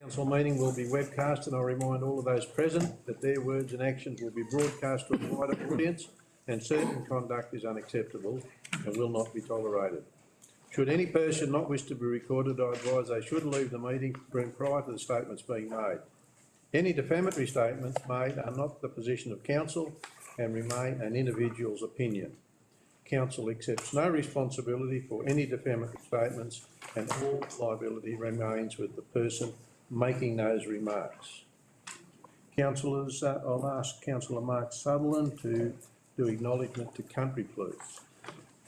Council meeting will be webcast, and I remind all of those present that their words and actions will be broadcast to a wider audience, and certain conduct is unacceptable and will not be tolerated. Should any person not wish to be recorded, I advise they should leave the meeting room prior to the statements being made. Any defamatory statements made are not the position of council and remain an individual's opinion. Council accepts no responsibility for any defamatory statements, and all liability remains with the person making those remarks. Councillors, I'll ask Councillor Mark Sutherland to do acknowledgement to country, please.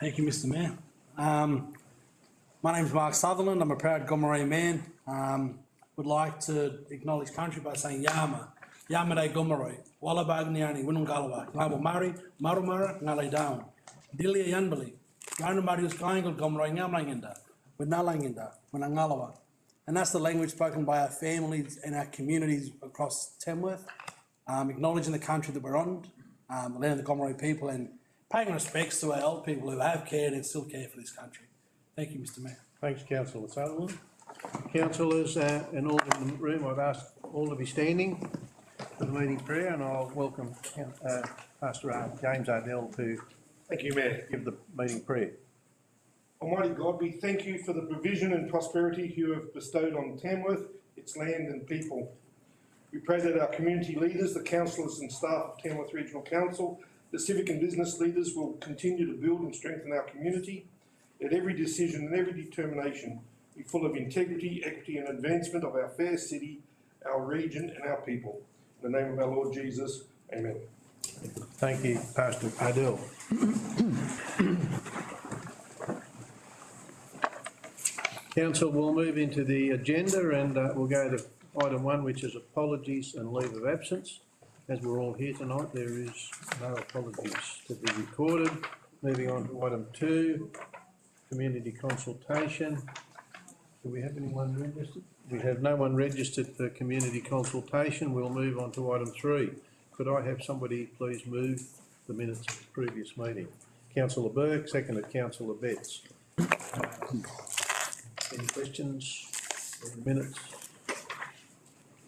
Thank you, Mr. Mayor. My name's Mark Sutherland. I'm a proud Gomeroi man. Would like to acknowledge country by saying Yama, Yamade Gomeroi, Wallabagniani, Winungalawa, Ngabo Mari, Marumara, Ngale Down, Dilia Yanbali, Yarnamarius Kaingal Gomeroi, Ngamlangenda, Winalangenda, Winangalawa. And that's the language spoken by our families and our communities across Tamworth, acknowledging the country that we're on, the land of the Gomeroi people, and paying respects to our old people who have cared and still care for this country. Thank you, Mr. Mayor. Thanks, Councillor Sutherland. Councillors and all in the room, I've asked all to be standing for the meeting prayer, and I'll welcome Pastor James Ardell to Thank you, Mayor. give the meeting prayer. Almighty God, we thank you for the provision and prosperity you have bestowed on Tamworth, its land and people. We pray that our community leaders, the councillors and staff of Tamworth Regional Council, the civic and business leaders will continue to build and strengthen our community. That every decision and every determination be full of integrity, equity and advancement of our fair city, our region and our people. In the name of our Lord Jesus, amen. Thank you, Pastor Ardell. Council, we'll move into the agenda, and we'll go to item 1, which is apologies and leave of absence. As we're all here tonight, there is no apologies to be recorded. Moving on to item 2, community consultation. Do we have anyone registered? We have no one registered for community consultation. We'll move on to item 3. Could I have somebody please move the minutes of the previous meeting? Councillor Burke, seconded Councillor Betts. Any questions on the minutes?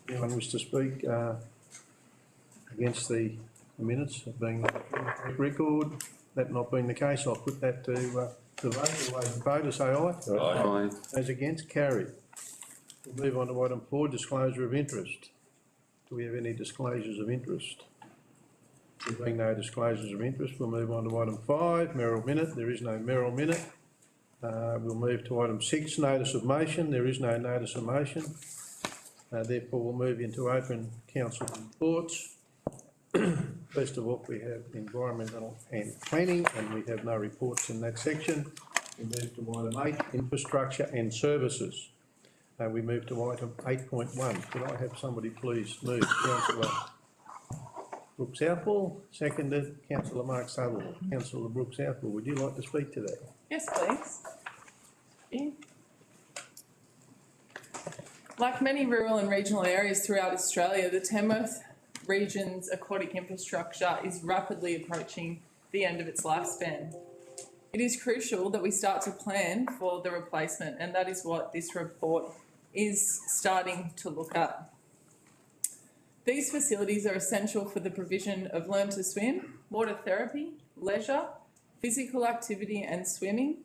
Anyone wish to speak against the minutes of being record? That not being the case, I'll put that to vote. All those in favour say aye. Aye. Those against, carried. We'll move on to item 4, disclosure of interest. Do we have any disclosures of interest? There being no disclosures of interest, we'll move on to item 5, Merrill Minute. There is no Merrill Minute. We'll move to item 6, notice of motion. There is no notice of motion. Therefore, we'll move into open council reports. First of all, we have environmental and planning, and we have no reports in that section. We move to item 8, infrastructure and services. We move to item 8.1. Could I have somebody please move? Councillor Brooke Southwell, seconded Councillor Mark Sutherland. Councillor Brooke Southwell, would you like to speak to that? Yes, please. Yeah. Like many rural and regional areas throughout Australia, the Tamworth region's aquatic infrastructure is rapidly approaching the end of its lifespan. It is crucial that we start to plan for the replacement, and that is what this report is starting to look at. These facilities are essential for the provision of learn to swim, water therapy, leisure, physical activity and swimming,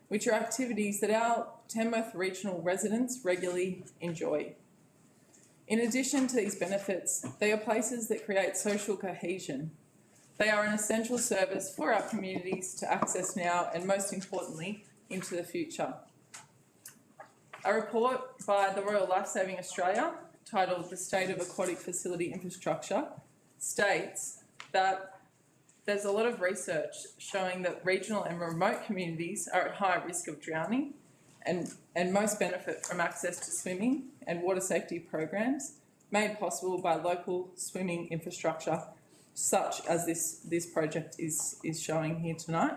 which are activities that our Tamworth regional residents regularly enjoy. In addition to these benefits, they are places that create social cohesion. They are an essential service for our communities to access now and, most importantly, into the future. A report by the Royal Lifesaving Australia, titled The State of Aquatic Facility Infrastructure, states that there's a lot of research showing that regional and remote communities are at high risk of drowning and most benefit from access to swimming and water safety programs made possible by local swimming infrastructure, such as this project is showing here tonight.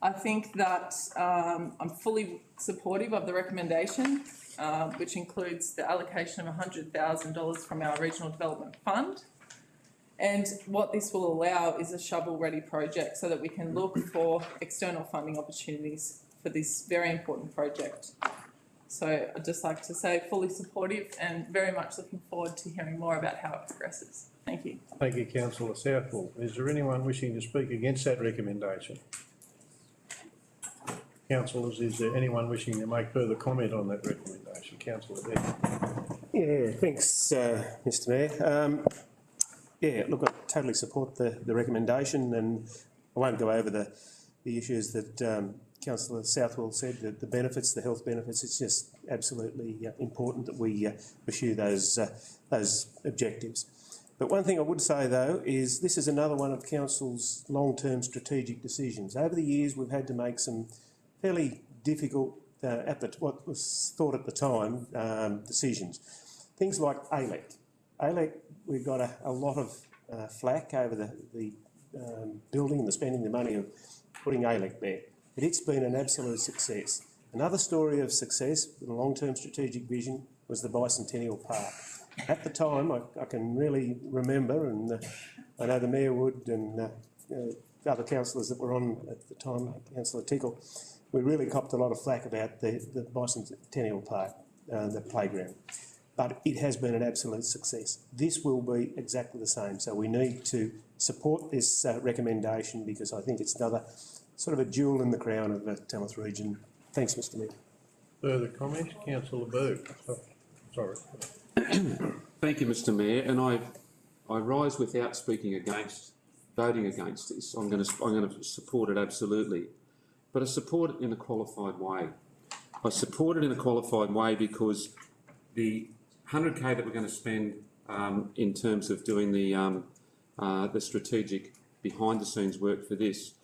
I think that I'm fully supportive of the recommendation, which includes the allocation of $100,000 from our Regional Development Fund. And what this will allow is a shovel-ready project so that we can look for external funding opportunities for this very important project. So I'd just like to say fully supportive and very much looking forward to hearing more about how it progresses. Thank you. Thank you, councillor Southwell. Is there anyone wishing to speak against that recommendation? Councillors, is there anyone wishing to make further comment on that recommendation? Councillor Beck. Yeah, thanks, Mr Mayor. Yeah, look, I totally support the recommendation, and I won't go over the issues that Councillor Southwell said, the benefits, the health benefits. It's just absolutely important that we pursue those objectives. But one thing I would say, though, is this is another one of Council's long-term strategic decisions. Over the years, we've had to make some fairly difficult, what was thought at the time, decisions. Things like ALEC. ALEC, we've got a lot of flack over the building and the spending the money of putting ALEC there. But it's been an absolute success. Another story of success with a long-term strategic vision was the Bicentennial Park. At the time, I can really remember, and I know the Mayor would, and other councillors that were on at the time, Councillor Tickle, we really copped a lot of flack about the Bicentennial Park, the playground. But it has been an absolute success. This will be exactly the same. So we need to support this recommendation, because I think it's another sort of a jewel in the crown of the Tamworth region. Thanks, Mr Mayor. Further comments? Councillor Boo. Oh, sorry. Thank you, Mr Mayor, and I rise without voting against this. I'm going to support it absolutely, but I support it in a qualified way. I support it in a qualified way because the 100k that we're going to spend in terms of doing the strategic behind-the-scenes work for this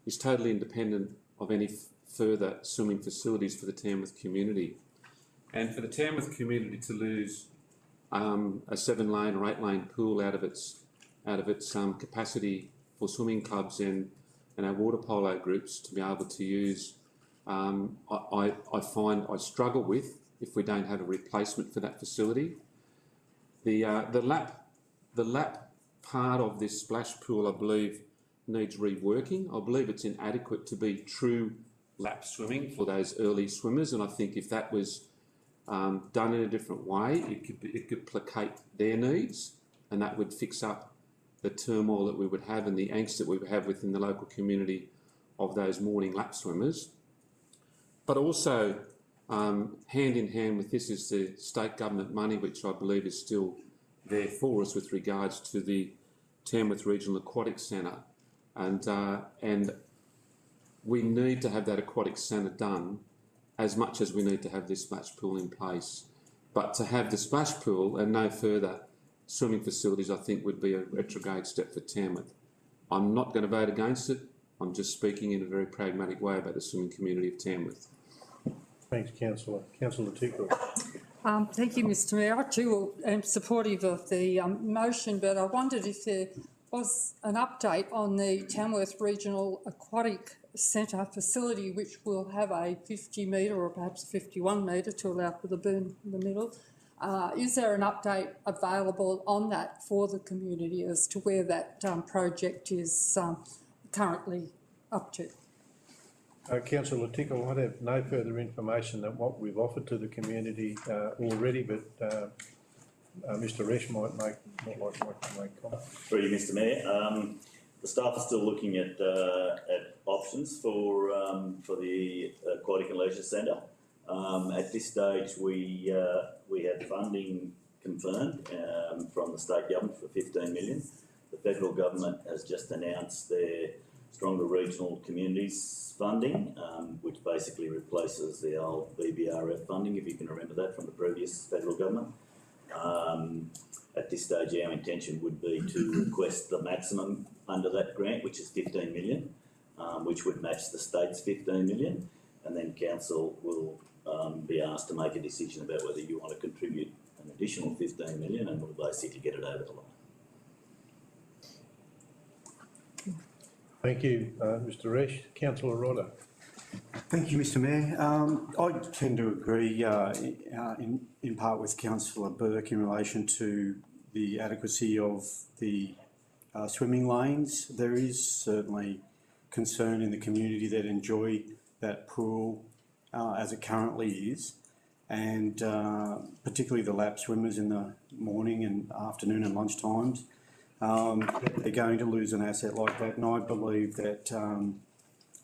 is totally independent of any further swimming facilities for the Tamworth community, and for the Tamworth community to lose a 7-lane or 8-lane pool out of its capacity for swimming clubs and our water polo groups to be able to use, I find I struggle with if we don't have a replacement for that facility. The lap part of this splash pool, I believe, needs reworking. I believe it's inadequate to be true lap swimming for those early swimmers, and I think if that was done in a different way, it could placate their needs, and that would fix up the turmoil that we would have and the angst that we would have within the local community of those morning lap swimmers. But also, hand in hand with this is the state government money, which I believe is still there for us with regards to the Tamworth Regional Aquatic Centre, and we need to have that aquatic centre done as much as we need to have this splash pool in place. But to have the splash pool and no further swimming facilities, I think would be a retrograde step for Tamworth. I'm not going to vote against it. I'm just speaking in a very pragmatic way about the swimming community of Tamworth. Thanks, councillor. Councillor Tickle. Thank you, Mr Mayor. I too am supportive of the motion, but I wondered if there was an update on the Tamworth Regional Aquatic Centre facility, which will have a 50 metre or perhaps 51 metre to allow for the burn in the middle. Is there an update available on that for the community as to where that project is currently up to? Councillor Tickle, I have no further information than what we've offered to the community already, but Mr Resch might make comment. Through you, Mr Mayor. The staff are still looking at options for the Aquatic and Leisure Centre. At this stage, we have funding confirmed from the state government for 15 million. The federal government has just announced their Stronger Regional Communities funding, which basically replaces the old BBRF funding, if you can remember that from the previous federal government. At this stage, our intention would be to request the maximum under that grant, which is 15 million, which would match the state's 15 million, and then council will be asked to make a decision about whether you want to contribute an additional 15 million, and we'll basically get it over the line. Thank you, Mr Resch. Councillor Rodder. Thank you, Mr Mayor. I tend to agree in part with Councillor Burke in relation to the adequacy of the swimming lanes. There is certainly concern in the community that enjoy that pool as it currently is. and particularly the lap swimmers in the morning and afternoon and lunch times. They're going to lose an asset like that, and I believe that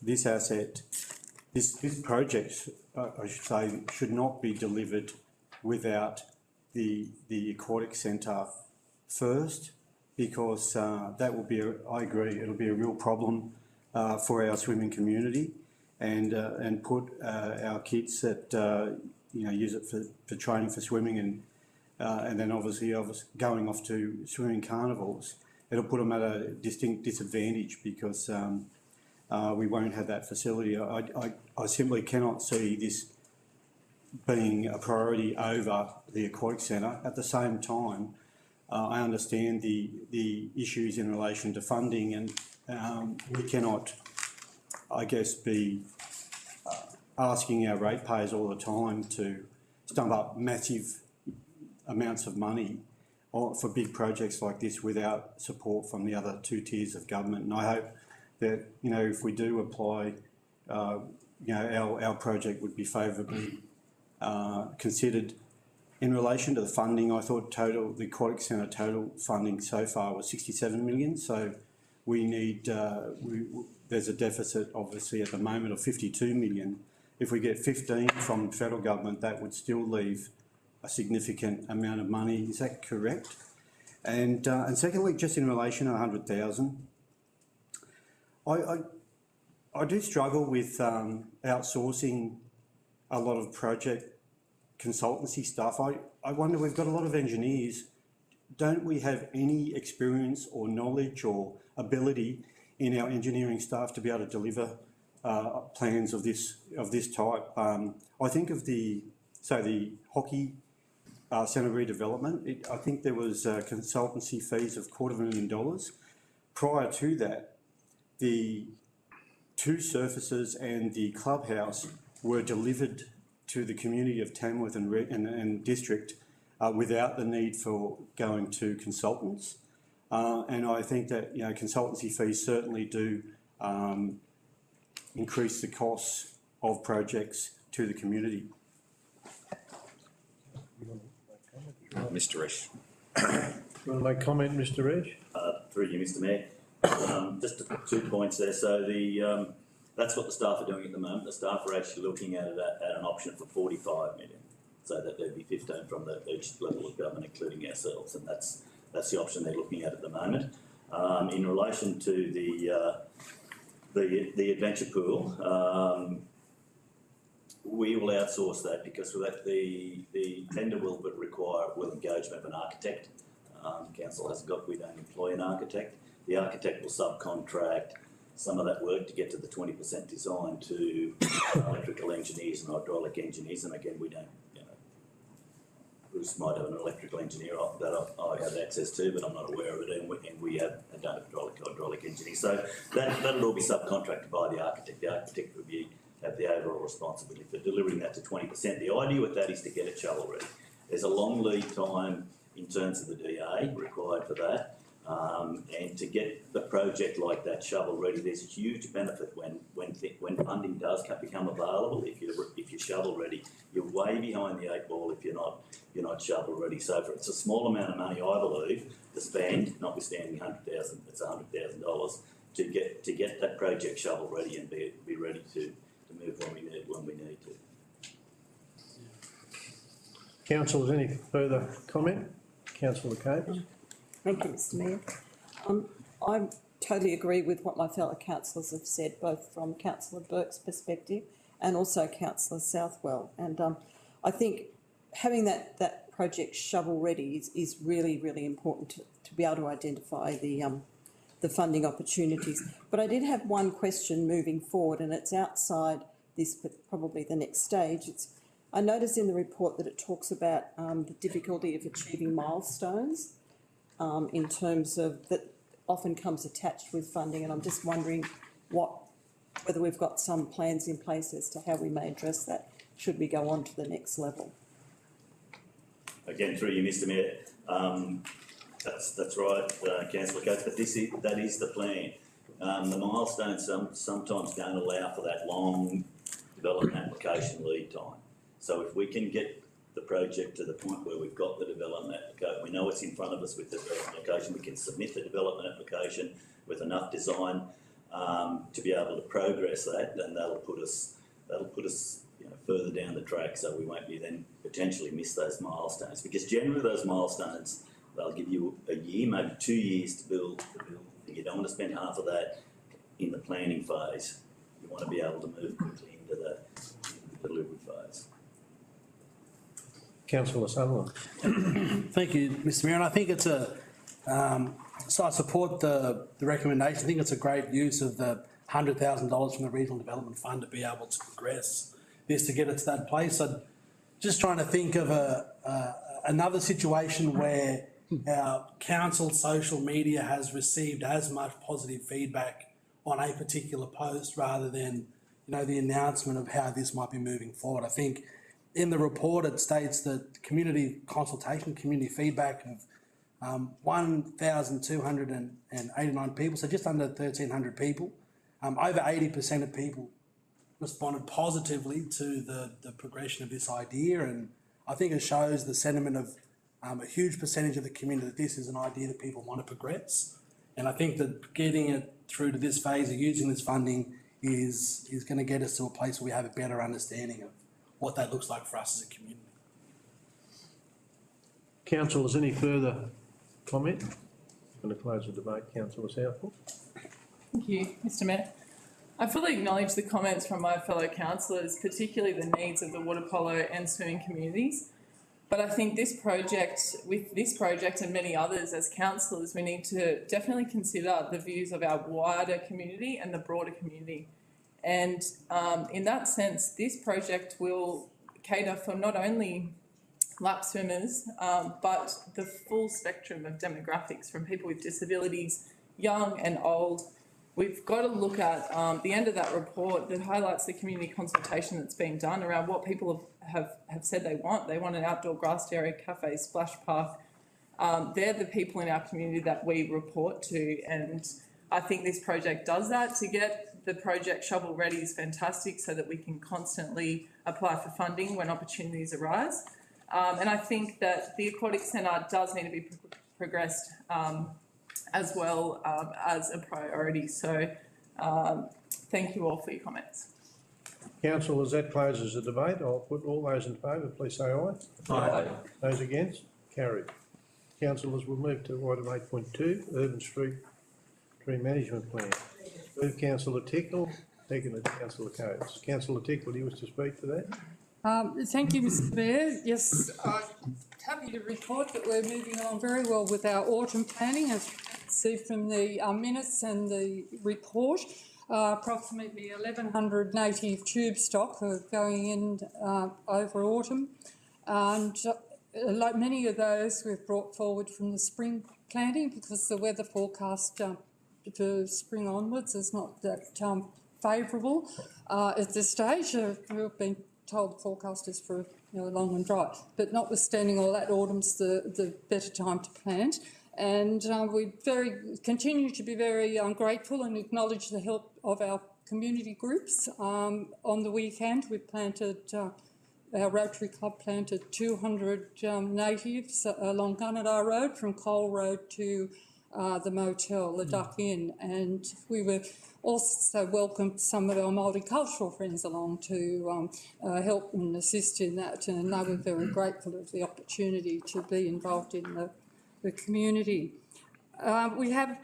this asset, this project, I should say, should not be delivered without the aquatic centre first, because that will be, I agree, it'll be a real problem for our swimming community, and put our kids that use it for training for swimming and then obviously going off to swimming carnivals. It'll put them at a distinct disadvantage because we won't have that facility. I simply cannot see this being a priority over the aquatic centre. At the same time, I understand the issues in relation to funding, and we cannot, I guess, be asking our ratepayers all the time to stump up massive amounts of money for big projects like this without support from the other two tiers of government. And I hope that, if we do apply, our project would be favourably considered. In relation to the funding, I thought the Aquatic Centre total funding so far was 67 million. So we need, there's a deficit obviously at the moment of 52 million. If we get 15 from the federal government, that would still leave a significant amount of money. Is that correct? And secondly, just in relation to 100,000, I do struggle with outsourcing a lot of project consultancy stuff. I wonder, we've got a lot of engineers. Don't we have any experience or knowledge or ability in our engineering staff to be able to deliver plans of this type? I think of the hockey centre redevelopment. I think there was consultancy fees of $250,000. Prior to that, the two surfaces and the clubhouse were delivered to the community of Tamworth and district without the need for going to consultants. And I think that consultancy fees certainly do increase the costs of projects to the community. Mr. Esch. You want to make comment, Mr. Esch? Through you, Mr. Mayor. Just 2 points there. So that's what the staff are doing at the moment. The staff are actually looking at an option for 45 million, so that there'd be 15 from each level of government, including ourselves, and that's the option they're looking at the moment. In relation to the adventure pool, we will outsource that because the tender will require engagement of an architect. Council hasn't got, we don't employ an architect. The architect will subcontract some of that work to get to the 20% design to electrical engineers and hydraulic engineers. And again, we don't, Bruce might have an electrical engineer that I have access to, but I'm not aware of it, and we don't have hydraulic engineers. So that'll all be subcontracted by the architect. The architect would have the overall responsibility for delivering that to 20%. The idea with that is to get it shovel ready. There's a long lead time in terms of the DA required for that. And to get the project like that shovel ready, there's a huge benefit when funding does become available. If you're shovel ready, you're way behind the 8 ball if you're not shovel ready. So it's a small amount of money, I believe, to spend, notwithstanding 100,000, it's $100,000 to get that project shovel ready and be ready to move when we need to. Councillors, any further comment? Councillor Capers. Thank you, Mr. Mayor. I totally agree with what my fellow councillors have said, both from Councillor Burke's perspective and also Councillor Southwell. And I think having that project shovel ready is really, really important to be able to identify the funding opportunities. But I did have one question moving forward, and it's outside this, but probably the next stage. I noticed in the report that it talks about the difficulty of achieving milestones in terms of that often comes attached with funding, and I'm just wondering whether we've got some plans in place as to how we may address that should we go on to the next level. Again, through you, Mr. Mayor, that's right, Councillor Coates, but that is the plan. The milestones sometimes don't allow for that long development application lead time. So if we can get the project to the point where we've got the development application, we know it's in front of us with the development application, we can submit the development application with enough design to be able to progress that, then that'll put us further down the track, so we won't be then potentially miss those milestones. Because generally those milestones, they'll give you a year, maybe 2 years to build. You don't want to spend half of that in the planning phase. You want to be able to move quickly into the delivery phase. Councillor Sutherland. Thank you, Mr Mayor, and I think it's so I support the recommendation. I think it's a great use of the $100,000 from the Regional Development Fund to be able to progress this, to get it to that place. I'm just trying to think of another situation where our council social media has received as much positive feedback on a particular post rather than, the announcement of how this might be moving forward. I think in the report it states that community consultation, community feedback of 1,289 people, so just under 1,300 people. Over 80% of people responded positively to the progression of this idea, and I think it shows the sentiment of a huge percentage of the community that this is an idea that people want to progress. And I think that getting it through to this phase of using this funding is going to get us to a place where we have a better understanding of what that looks like for us as a community. Council, is any further comment? I'm going to close the debate. Councillor Southwell. Thank you, Mr Mayor. I fully acknowledge the comments from my fellow councillors, particularly the needs of the water polo and swimming communities. But I think with this project and many others, as councillors, we need to definitely consider the views of our wider community and the broader community. And in that sense, this project will cater for not only lap swimmers, but the full spectrum of demographics, from people with disabilities, young and old. We've got to look at the end of that report that highlights the community consultation that's been done around what people have said they want. They want an outdoor grassed area, cafe, splash park. They're the people in our community that we report to, and I think this project does that. To get the project shovel ready is fantastic so that we can constantly apply for funding when opportunities arise. And I think that the Aquatic Centre does need to be progressed as well as a priority. So thank you all for your comments. Council, as that closes the debate, I'll put all those in favour, please say aye. Aye. Those against? Carried. Councillors, we'll move to item 8.2, Urban Street Tree Management Plan. Move Councillor Tickle, seconded Councillor Coates. Councillor Tickle, do you wish to speak to that? Thank you, Mr Mayor. Yes, I'm happy to report that we're moving along very well with our autumn planning, as you can see from the minutes and the report. Approximately 1,100 native tube stock are going in over autumn, and like many of those we've brought forward from the spring planting because the weather forecast for spring onwards is not that favourable at this stage. We've been told the forecast is for long and dry, but notwithstanding all that, autumn's the better time to plant. And we continue to be very grateful and acknowledge the help of our community groups. On the weekend, we planted, our Rotary Club planted 200 natives along Gunnedah Road from Cole Road to the motel, the Duck Inn, and we were also welcomed some of our multicultural friends along to help and assist in that, and they were very grateful of the opportunity to be involved in the community. We have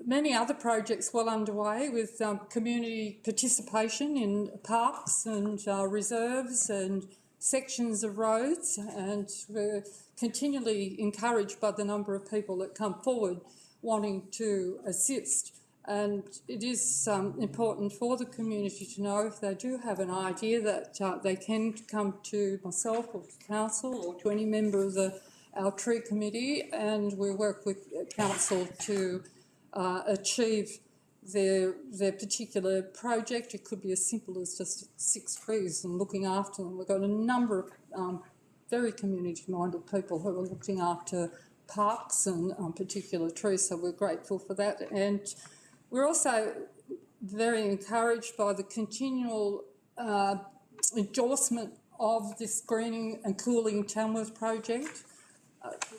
many other projects well underway with community participation in parks and reserves and sections of roads, and we're continually encouraged by the number of people that come forward wanting to assist. And it is important for the community to know if they do have an idea that they can come to myself or to council or to any member of our tree committee, and we work with council to achieve their particular project. It could be as simple as just 6 trees and looking after them. We've got a number of very community-minded people who are looking after parks and particular trees, so we're grateful for that. And we're also very encouraged by the continual endorsement of this greening and cooling Tamworth project.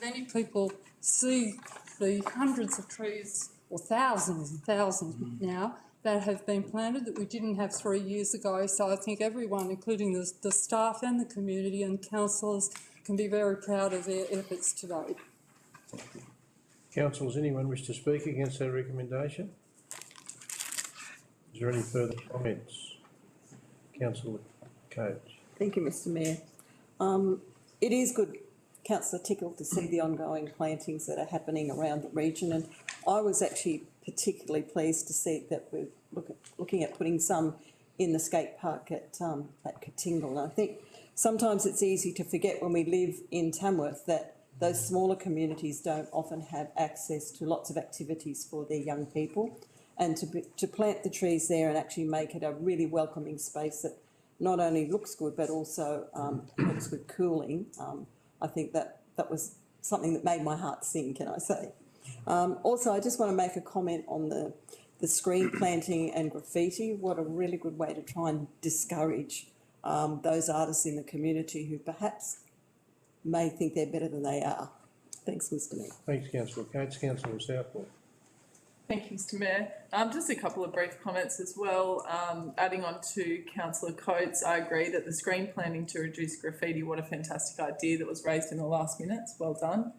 Many people see the hundreds of trees, or thousands and thousands now, that have been planted that we didn't have 3 years ago. So I think everyone, including the staff and the community and councillors, can be very proud of their efforts today. Councillors, anyone wish to speak against that recommendation? Is there any further comments? Councillor Coates. Thank you, Mr Mayor. It is good, Councillor Tickle, to see the ongoing plantings that are happening around the region, and I was actually particularly pleased to see that we're looking at putting some in the skate park at Katingal. And I think sometimes it's easy to forget when we live in Tamworth that those smaller communities don't often have access to lots of activities for their young people, and to plant the trees there and actually make it a really welcoming space that not only looks good but also helps with cooling. I think that was something that made my heart sing, can I say. Also, I just want to make a comment on the screen planting and graffiti. What a really good way to try and discourage those artists in the community who perhaps may think they're better than they are. Thanks, Mr Mayor. Thanks, Councillor Coates. Councillor Southwell. Thank you, Mr Mayor. Just a couple of brief comments as well. Adding on to Councillor Coates, I agree that the screen planting to reduce graffiti, what a fantastic idea that was raised in the last minutes. Well done.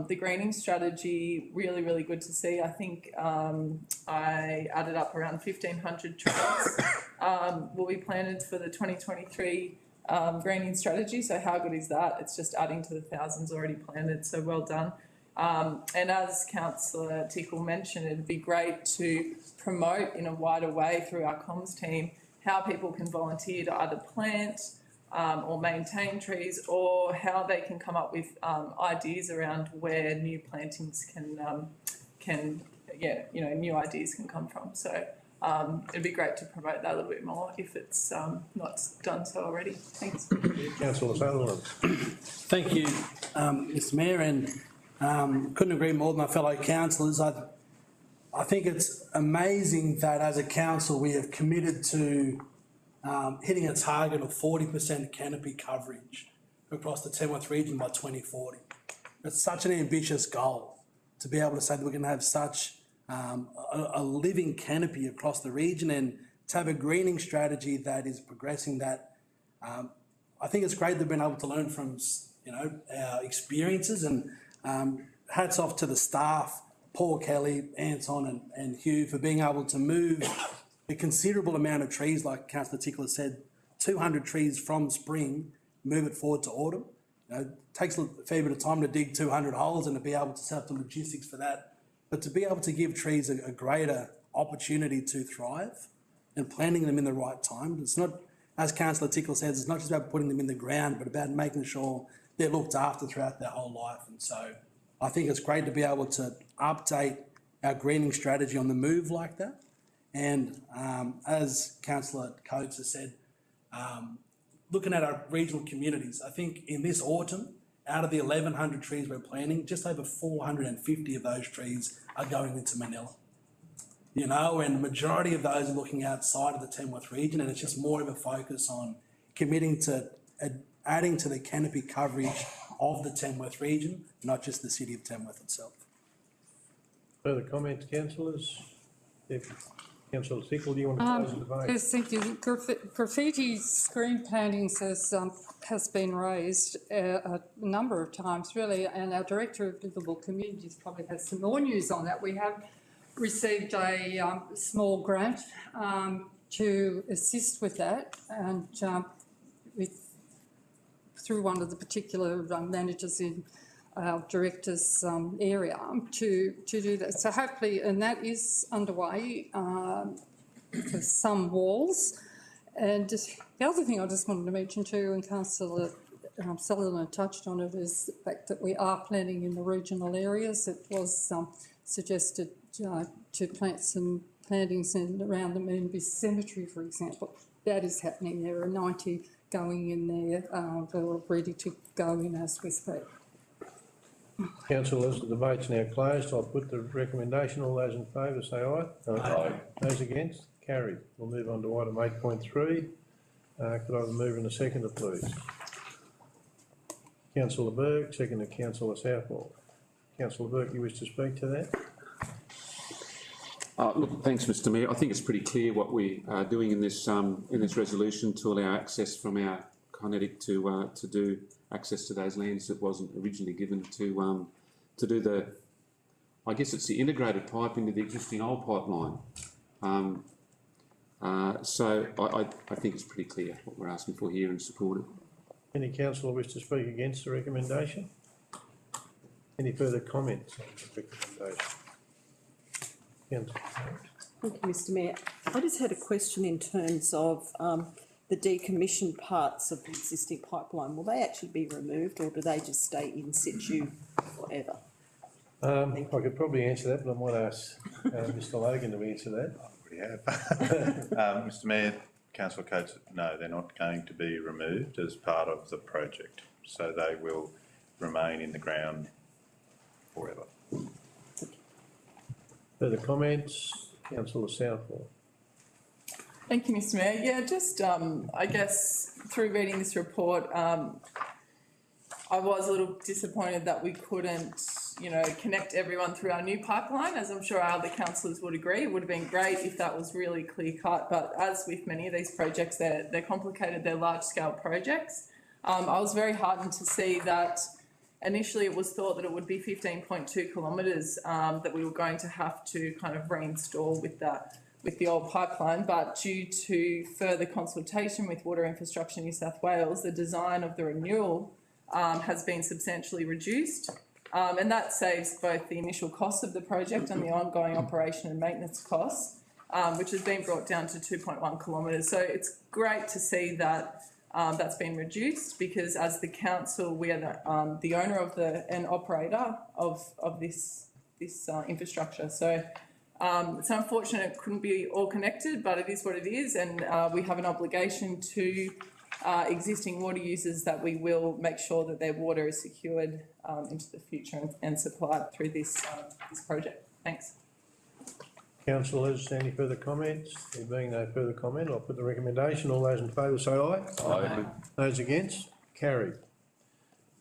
The greening strategy, really, really good to see. I think I added up around 1,500 trees will be planted for the 2023 greening strategy. So how good is that? It's just adding to the thousands already planted. So well done. And as Councillor Tickle mentioned, it'd be great to promote in a wider way through our comms team how people can volunteer to either plant or maintain trees, or how they can come up with ideas around where new plantings new ideas can come from. So it'd be great to promote that a little bit more if it's not done so already. Thanks. Councillor Sutherland. Thank you, Mr Mayor, and couldn't agree more with my fellow councillors. I think it's amazing that as a council we have committed to hitting a target of 40% canopy coverage across the Tamworth region by 2040. It's such an ambitious goal to be able to say that we're going to have such a living canopy across the region, and to have a greening strategy that is progressing that. I think it's great that we've been able to learn from our experiences, and hats off to the staff, Paul Kelly, Anton and Hugh, for being able to move a considerable amount of trees, like Councillor Tickler said, 200 trees from spring, move it forward to autumn. It takes a fair bit of time to dig 200 holes and to be able to set up the logistics for that. But to be able to give trees a greater opportunity to thrive and planting them in the right time. It's not, as Councillor Tickler says, it's not just about putting them in the ground, but about making sure they're looked after throughout their whole life. And so I think it's great to be able to update our greening strategy on the move like that. And as Councillor Coates has said, looking at our regional communities, I think in this autumn, out of the 1,100 trees we're planting, just over 450 of those trees are going into Manila. And the majority of those are looking outside of the Tamworth region, and it's just more of a focus on committing to adding to the canopy coverage of the Tamworth region, not just the city of Tamworth itself. Further comments, councillors? Councillor Tickle, do you want to close the debate? Yes, thank you. Graffiti screen plantings has been raised a number of times, really, and our Director of Livable Communities probably has some more news on that. We have received a small grant to assist with that, and through one of the particular managers in our director's area to do that. So hopefully, and that is underway for some walls. And the other thing I just wanted to mention too, and Councillor Sutherland touched on it, is the fact that we are planning in the regional areas. It was suggested to plant some plantings around the Moonby Cemetery, for example. That is happening. There are 90 going in there that are ready to go in as we speak. Councillors, the debate's now closed. I'll put the recommendation. All those in favour say aye. Aye. Those against? Carried. We'll move on to item 8.3. Could I have a mover and a seconder, please? Councillor Burke, seconded Councillor Southwell. Councillor Burke, you wish to speak to that? Look, thanks, Mr Mayor. I think it's pretty clear what we are doing in this resolution to allow access from our kinetic to do access to those lands that wasn't originally given to do the, I guess it's the integrated pipe into the existing old pipeline. So I think it's pretty clear what we're asking for here and support it. Any councillor wish to speak against the recommendation? Any further comments on the recommendation? Councillor. Thank you, Mr Mayor. I just had a question in terms of the decommissioned parts of the existing pipeline. Will they actually be removed or do they just stay in situ forever? I could probably answer that, but I might ask Mr Logan to answer that. We have. Mr Mayor, Councillor Coates, no, they're not going to be removed as part of the project. So they will remain in the ground forever. Further comments? Councillor Southwell. Thank you, Mr Mayor. Yeah, just I guess through reading this report, I was a little disappointed that we couldn't, connect everyone through our new pipeline. As I'm sure our other councillors would agree, it would have been great if that was really clear cut. But as with many of these projects, they're complicated, they're large scale projects. I was very heartened to see that initially it was thought that it would be 15.2 kilometres that we were going to have to kind of reinstall with the old pipeline, but due to further consultation with Water Infrastructure New South Wales, the design of the renewal has been substantially reduced, and that saves both the initial cost of the project and the ongoing operation and maintenance costs, which has been brought down to 2.1 kilometres. So it's great to see that that's been reduced, because as the council, we are the owner of and operator of this infrastructure. So it's unfortunate it couldn't be all connected, but it is what it is, and we have an obligation to existing water users that we will make sure that their water is secured into the future and supplied through this project. Thanks. Councillors, any further comments? There being no further comment, I'll put the recommendation. All those in favour say aye. Aye. Those against? Carried.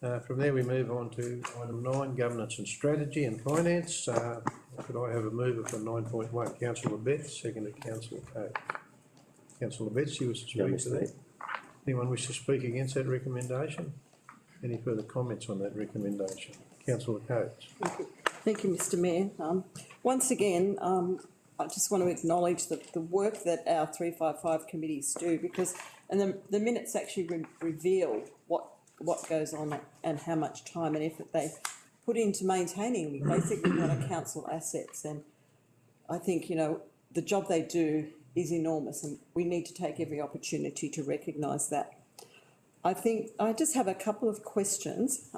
From there we move on to item 9, governance and strategy and finance. Could I have a mover for 9.1? Councillor Betts, seconded Councillor Coates. Councillor Betts, you wish to speak to that? Anyone wish to speak against that recommendation? Any further comments on that recommendation? Councillor Coates. Thank you, Mr Mayor. Once again, I just want to acknowledge the work that our 355 committees do, because the minutes actually reveal what goes on and how much time and effort they put into maintaining basically what are council assets. And I think, the job they do is enormous, and we need to take every opportunity to recognise that. I think I just have a couple of questions.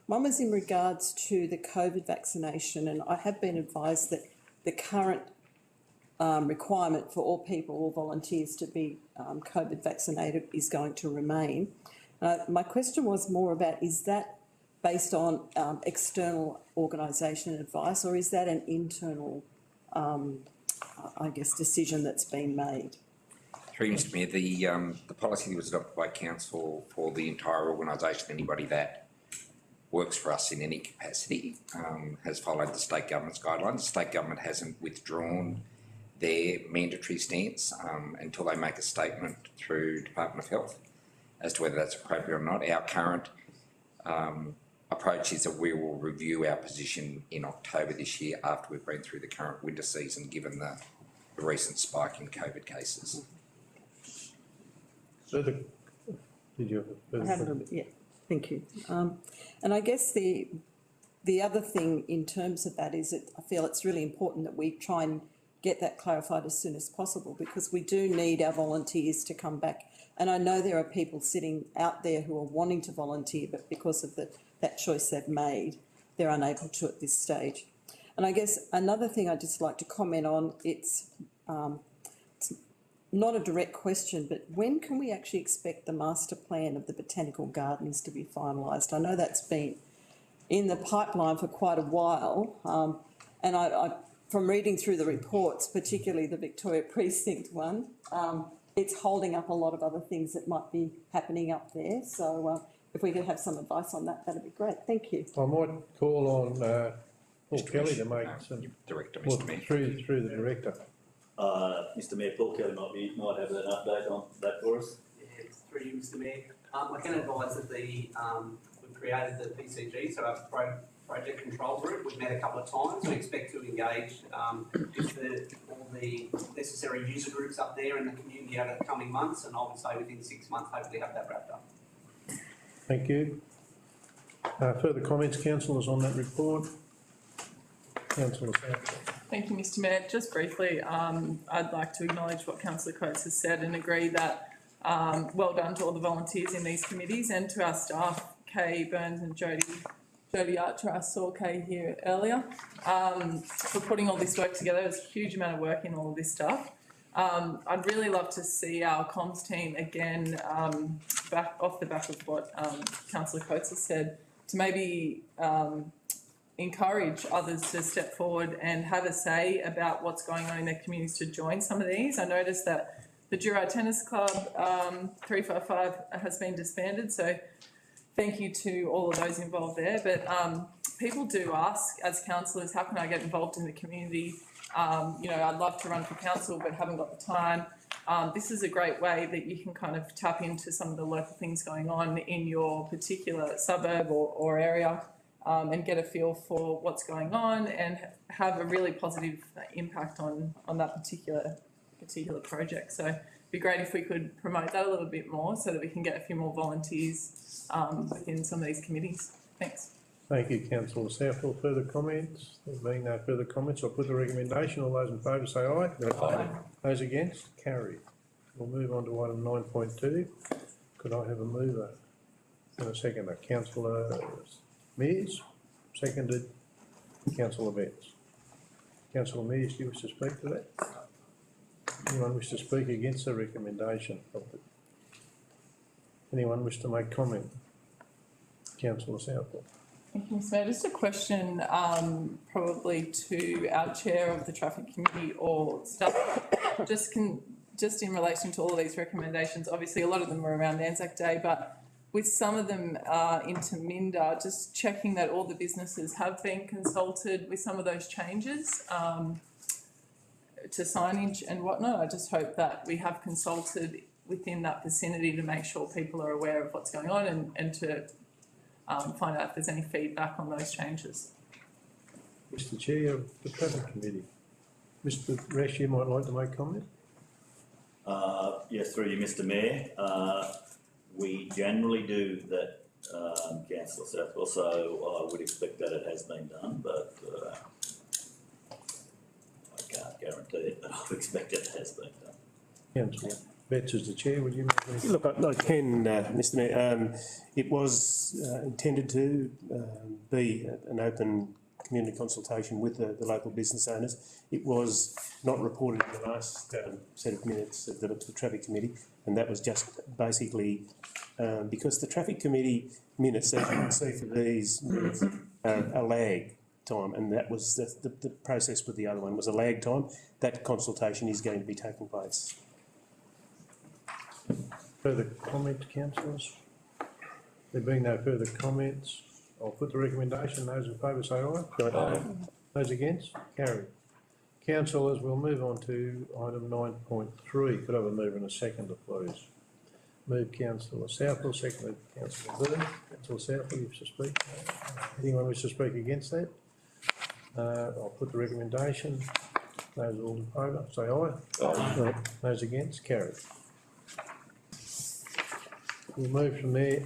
One was in regards to the COVID vaccination, and I have been advised that the current requirement for all people, all volunteers to be COVID vaccinated is going to remain. My question was more about, is that based on external organisation advice, or is that an internal, decision that's been made? Through Mr Mayor, the policy that was adopted by Council for the entire organisation, anybody that works for us in any capacity, has followed the state government's guidelines. The state government hasn't withdrawn their mandatory stance until they make a statement through Department of Health as to whether that's appropriate or not. Our current approach is that we will review our position in October this year after we've been through the current winter season, given the recent spike in COVID cases. Did you have a further? Yeah, thank you. And I guess the other thing in terms of that is that I feel it's really important that we try and get that clarified as soon as possible, because we do need our volunteers to come back. And I know there are people sitting out there who are wanting to volunteer, but because of that choice they've made, they're unable to at this stage. And I guess another thing I'd just like to comment on, it's not a direct question, but when can we actually expect the master plan of the Botanical Gardens to be finalised? I know that's been in the pipeline for quite a while, and I from reading through the reports, particularly the Victoria Precinct one, it's holding up a lot of other things that might be happening up there. So if we could have some advice on that, that'd be great. Thank you. I might call on Paul Kelly to make some, Director, well, Mr Mayor. through the director. Mr Mayor, Paul Kelly might have an update on that for us. Yeah, through you, Mr Mayor. I can advise that we've created the PCG, so our project control group. We've met a couple of times. We expect to engage with all the necessary user groups up there in the community over the coming months, and I would say within 6 months, hopefully have that wrapped up. Thank you. Further comments, councillors, on that report? Councillor Southwell. Thank you, Mr Mayor. Just briefly, I'd like to acknowledge what Councillor Coates has said and agree that well done to all the volunteers in these committees and to our staff, Kay Burns and Jodie Archer. I saw Kay here earlier, for putting all this work together. There's a huge amount of work in all of this stuff. I'd really love to see our comms team again, back off the back of what Councillor Coates has said, to maybe encourage others to step forward and have a say about what's going on in their communities to join some of these. I noticed that the Jura Tennis Club 355 has been disbanded, so thank you to all of those involved there. But people do ask, as councillors, how can I get involved in the community? You know, I'd love to run for council, but haven't got the time. This is a great way that you can kind of tap into some of the local things going on in your particular suburb or area, and get a feel for what's going on and have a really positive impact on that particular project. So it'd be great if we could promote that a little bit more so that we can get a few more volunteers within some of these committees. Thanks. Thank you, councillor Southwell. Further comments? There being no further comments, I'll put the recommendation. All those in favour say aye. Aye. Those against? Carried. We'll move on to item 9.2. Could I have a mover and a seconder? Councillor Mears, seconded councillor Betts. Councillor Mears, do you wish to speak to that? Anyone wish to speak against the recommendation? Anyone wish to make comment? Councillor Southwell. Thank you, Mr Mayor. Just a question, probably to our chair of the traffic committee or staff. Just in relation to all of these recommendations, obviously a lot of them were around Anzac Day, but with some of them into Minda, just checking that all the businesses have been consulted with some of those changes to signage and whatnot. I just hope that we have consulted within that vicinity to make sure people are aware of what's going on and to find out if there's any feedback on those changes. Mr Chair of the Traffic Committee. Mr Resch, you might like to make comment? Yes, through you, Mr Mayor. We generally do that, councillor Southwell, so I would expect that it has been done, but I can't guarantee it, but I would expect it has been done. Councillor Betts as the chair, would you make any? Look, I can, Mr Mayor. It was intended to be an open community consultation with the local business owners. It was not reported in the last set of minutes of the Traffic Committee, and that was just basically because the Traffic Committee minutes, as you can see for these minutes, a lag time, and that was the process with the other one was a lag time. That consultation is going to be taking place. Further comment, councillors? There being no further comments, I'll put the recommendation. Those in favour say aye. Aye. Those against? Carried. Councillors, we'll move on to item 9.3. Could I have a mover and a seconder, please? Move councillor Southwell, seconded councillor Byrne. Councillor Southwell, you wish to speak? Anyone wish to speak against that? I'll put the recommendation. Those all in favour say aye. Aye. Those against? Carried. We'll move from there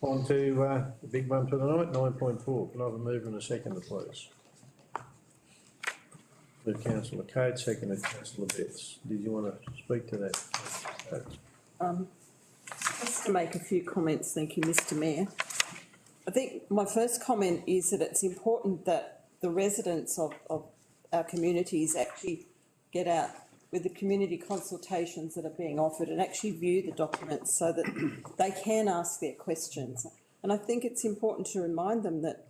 on to the big one for the night, 9.4. Can I have a mover and a seconder, please? Move councillor Cade, seconded councillor Betts. Did you want to speak to that? Just to make a few comments, thank you, Mr Mayor. I think my first comment is that it's important that the residents of our communities actually get out with the community consultations that are being offered and actually view the documents so that they can ask their questions. And I think it's important to remind them that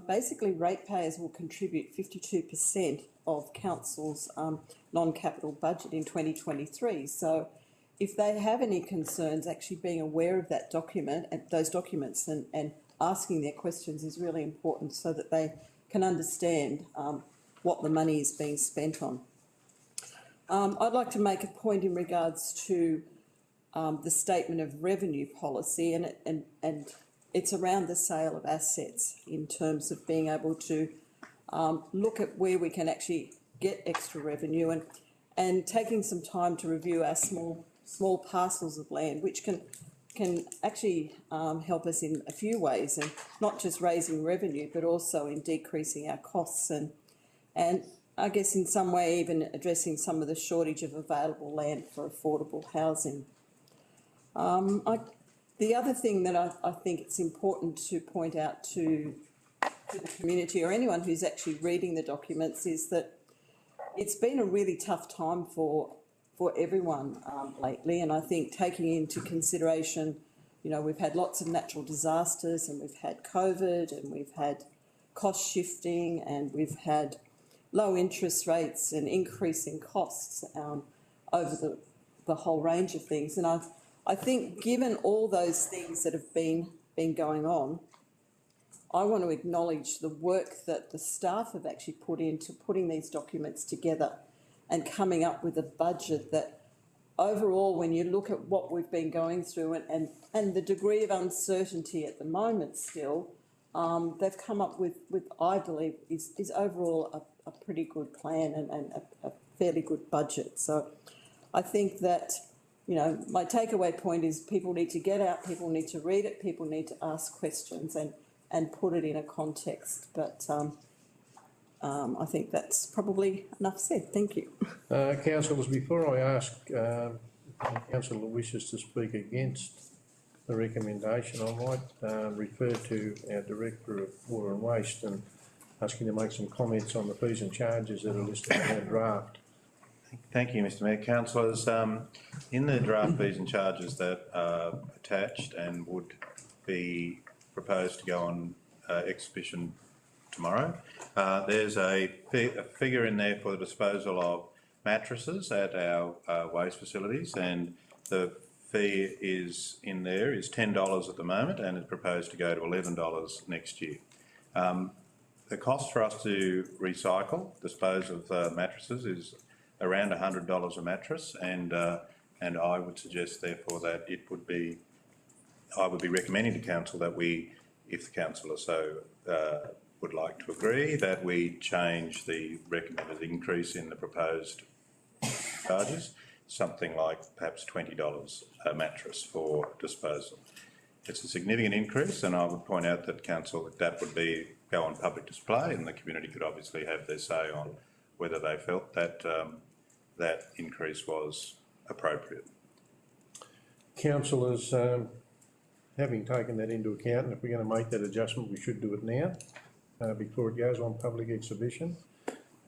basically ratepayers will contribute 52% of council's non-capital budget in 2023. So if they have any concerns, actually being aware of that document and those documents and asking their questions is really important so that they can understand what the money is being spent on. I'd like to make a point in regards to the statement of revenue policy, and it's around the sale of assets in terms of being able to look at where we can actually get extra revenue and taking some time to review our small parcels of land, which can actually help us in a few ways, and not just raising revenue, but also in decreasing our costs and I guess in some way even addressing some of the shortage of available land for affordable housing. The other thing that I think it's important to point out to the community or anyone who's actually reading the documents is that it's been a really tough time for everyone lately, and I think taking into consideration, you know, we've had lots of natural disasters and we've had COVID and we've had cost shifting and we've had low interest rates and increasing costs over the whole range of things. And I think given all those things that have been going on, I want to acknowledge the work that the staff have actually put into putting these documents together and coming up with a budget that overall, when you look at what we've been going through and the degree of uncertainty at the moment still, they've come up with I believe, is overall a pretty good plan and a fairly good budget. So I think that, you know, my takeaway point is people need to get out, people need to read it, people need to ask questions and put it in a context. But I think that's probably enough said. Thank you. Councillors, before I ask if the councillor wishes to speak against the recommendation, I might refer to our Director of Water and Waste and ask him to make some comments on the fees and charges that are listed in our draft. Thank you, Mr Mayor. Councillors, in the draft fees and charges that are attached and would be proposed to go on exhibition tomorrow, there's a figure in there for the disposal of mattresses at our waste facilities, and the fee is in there is $10 at the moment and is proposed to go to $11 next year. The cost for us to dispose of mattresses is around $100 a mattress, and I would suggest therefore that I would be recommending to council that we, if the council so would like to agree, that we change the recommended increase in the proposed charges, something like perhaps $20 a mattress for disposal. It's a significant increase, and I would point out that council that would go on public display, and the community could obviously have their say on whether they felt that that increase was appropriate. Councillors, having taken that into account, and if we're going to make that adjustment, we should do it now before it goes on public exhibition.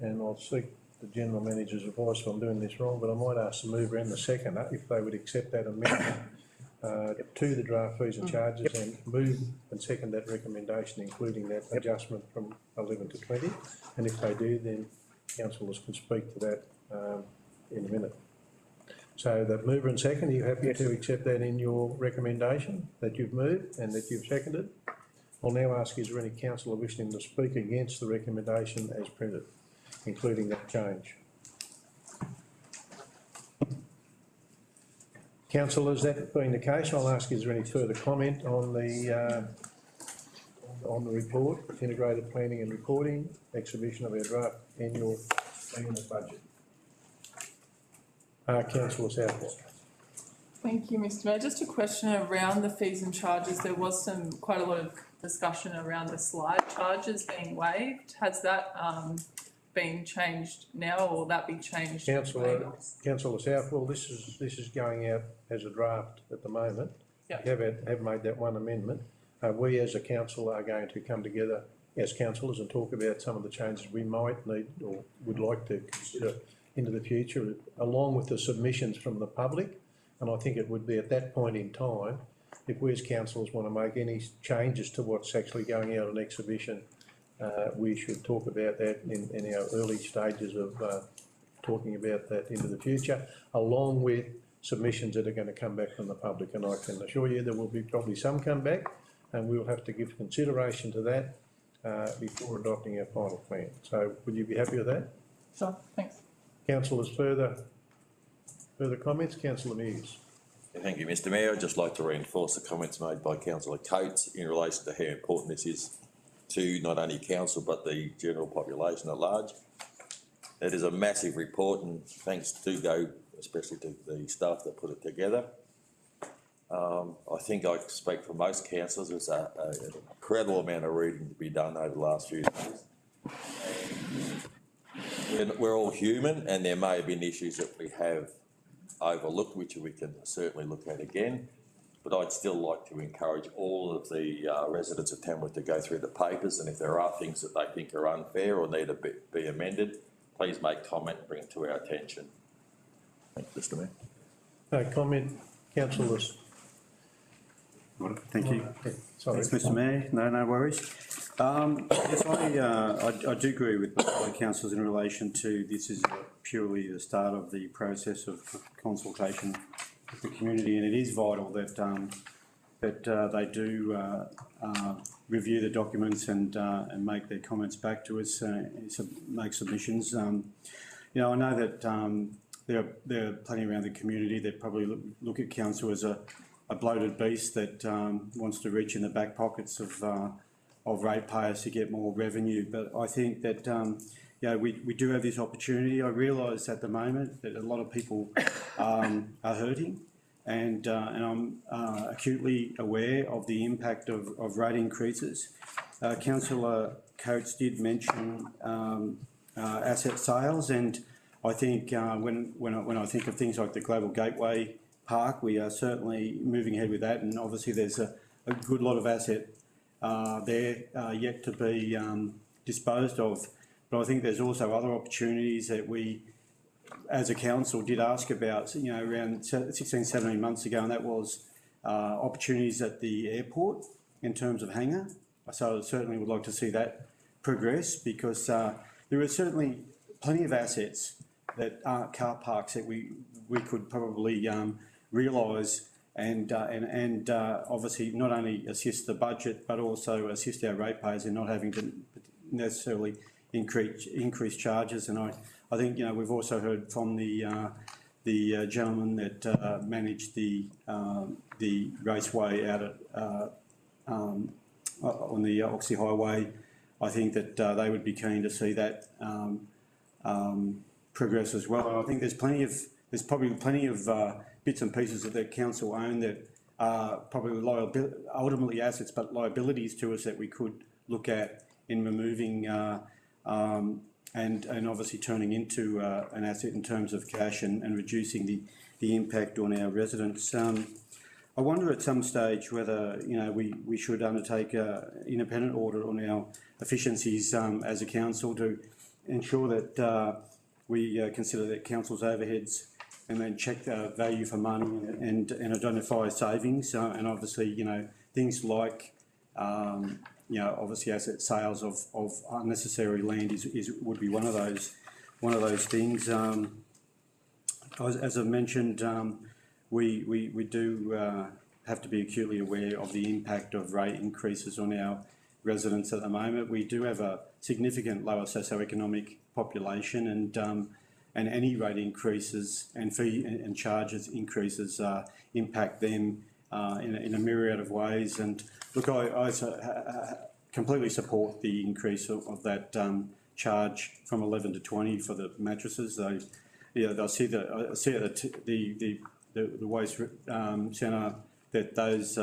And I'll seek the General Manager's advice if I'm doing this wrong, but I might ask the mover and the seconder if they would accept that amendment to the draft fees and charges and move and second that recommendation, including that adjustment from 11 to 20. And if they do, then councillors can speak to that in a minute. So the mover and second, are you happy to accept that in your recommendation that you've moved and that you've seconded? I'll now ask, is there any councillor wishing to speak against the recommendation as printed, including that change? Councillors, that being the case, I'll ask, is there any further comment on the report, integrated planning and reporting, exhibition of our draft annual budget? Councillor Southwell. Thank you, Mr Mayor. Just a question around the fees and charges. There was quite a lot of discussion around the slide charges being waived. Has that been changed now, or will that be changed? Councillor Southwell, this is going out as a draft at the moment. Yep. Have made that one amendment. We as a council are going to come together as councillors and talk about some of the changes we might need or would like to consider into the future, along with the submissions from the public. And I think it would be at that point in time if we as councillors want to make any changes to what's actually going out on exhibition, we should talk about that in our early stages of talking about that into the future, along with submissions that are going to come back from the public. And I can assure you there will be probably some come back, and we'll have to give consideration to that before adopting our final plan. So would you be happy with that? Sure, thanks. Councillors, further comments? Councillor Mears. Thank you, Mr Mayor. I'd just like to reinforce the comments made by Councillor Coates in relation to how important this is to not only council but the general population at large. It is a massive report, and thanks do go especially to the staff that put it together. I think I speak for most councillors. There's an incredible amount of reading to be done over the last few days. We're all human, and there may have been issues that we have overlooked, which we can certainly look at again. But I'd still like to encourage all of the residents of Tamworth to go through the papers, and if there are things that they think are unfair or need to be amended, please make comment and bring it to our attention. Thank you, Mr Mayor. No comment, councillors. Thank you. Sorry. Thanks, Mr Mayor. No worries. Yes, I do agree with the councillors in relation to this is purely the start of the process of consultation with the community, and it is vital that they do review the documents and make their comments back to us, make submissions. You know, I know that there are plenty around the community that probably look at council as a bloated beast that wants to reach in the back pockets of ratepayers to get more revenue. But I think that you know, we do have this opportunity. I realise at the moment that a lot of people are hurting, and I'm acutely aware of the impact of rate increases. Councillor Coates did mention asset sales, and I think when I think of things like the Global Gateway Park, we are certainly moving ahead with that, and obviously there's a good lot of asset there yet to be disposed of. But I think there's also other opportunities that we, as a council, did ask about, you know, around 16, 17 months ago, and that was opportunities at the airport in terms of hangar. So I certainly would like to see that progress, because there are certainly plenty of assets that aren't car parks that we could probably realise and obviously not only assist the budget but also assist our ratepayers in not having to necessarily increase charges. And I think, you know, we've also heard from the gentleman that managed the raceway out at on the Oxley Highway. I think that they would be keen to see that progress as well. And I think there's probably plenty of bits and pieces of the council own that are probably ultimately assets but liabilities to us that we could look at in removing and obviously turning into an asset in terms of cash and reducing the impact on our residents. I wonder at some stage whether, you know, we should undertake an independent audit on our efficiencies as a council to ensure that we consider that council's overheads and then check the value for money and identify savings. And obviously, you know, things like, you know, obviously asset sales of unnecessary land would be one of those things. As I mentioned, we do have to be acutely aware of the impact of rate increases on our residents at the moment. We do have a significant lower socioeconomic population, and any rate increases and fee and charges increases impact them in a myriad of ways. And look, I completely support the increase of that charge from 11 to 20 for the mattresses. They'll see the waste centre that those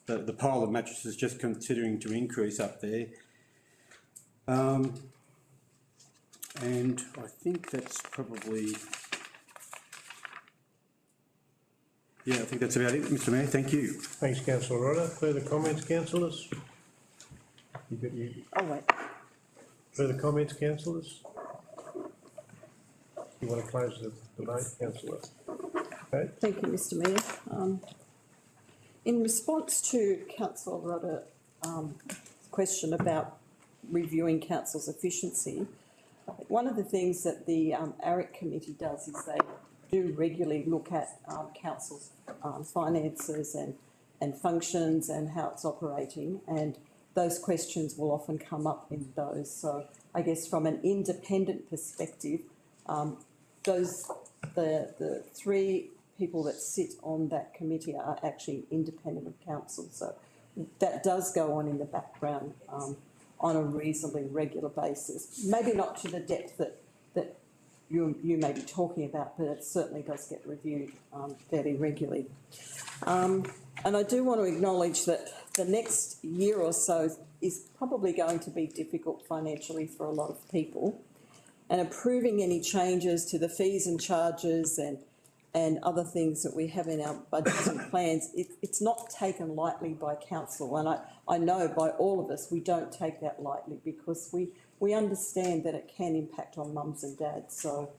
the pile of mattresses just considering to increase up there. And I think that's probably, I think that's about it, Mr Mayor. Thank you. Thanks, Councillor Rodder. Further comments, councillors? Oh, wait. Further comments, councillors? You want to close the debate, councillor? Okay. Thank you, Mr Mayor. In response to Councillor Rodder's question about reviewing council's efficiency, one of the things that the ARIC committee does is they do regularly look at council's finances and functions and how it's operating, and those questions will often come up in those. So I guess from an independent perspective, the three people that sit on that committee are actually independent of council. So that does go on in the background on a reasonably regular basis. Maybe not to the depth that you may be talking about, but it certainly does get reviewed fairly regularly. And I do want to acknowledge that the next year or so is probably going to be difficult financially for a lot of people. And approving any changes to the fees and charges and other things that we have in our budgets and plans, it's not taken lightly by council. And I know by all of us, we don't take that lightly because we understand that it can impact on mums and dads. So,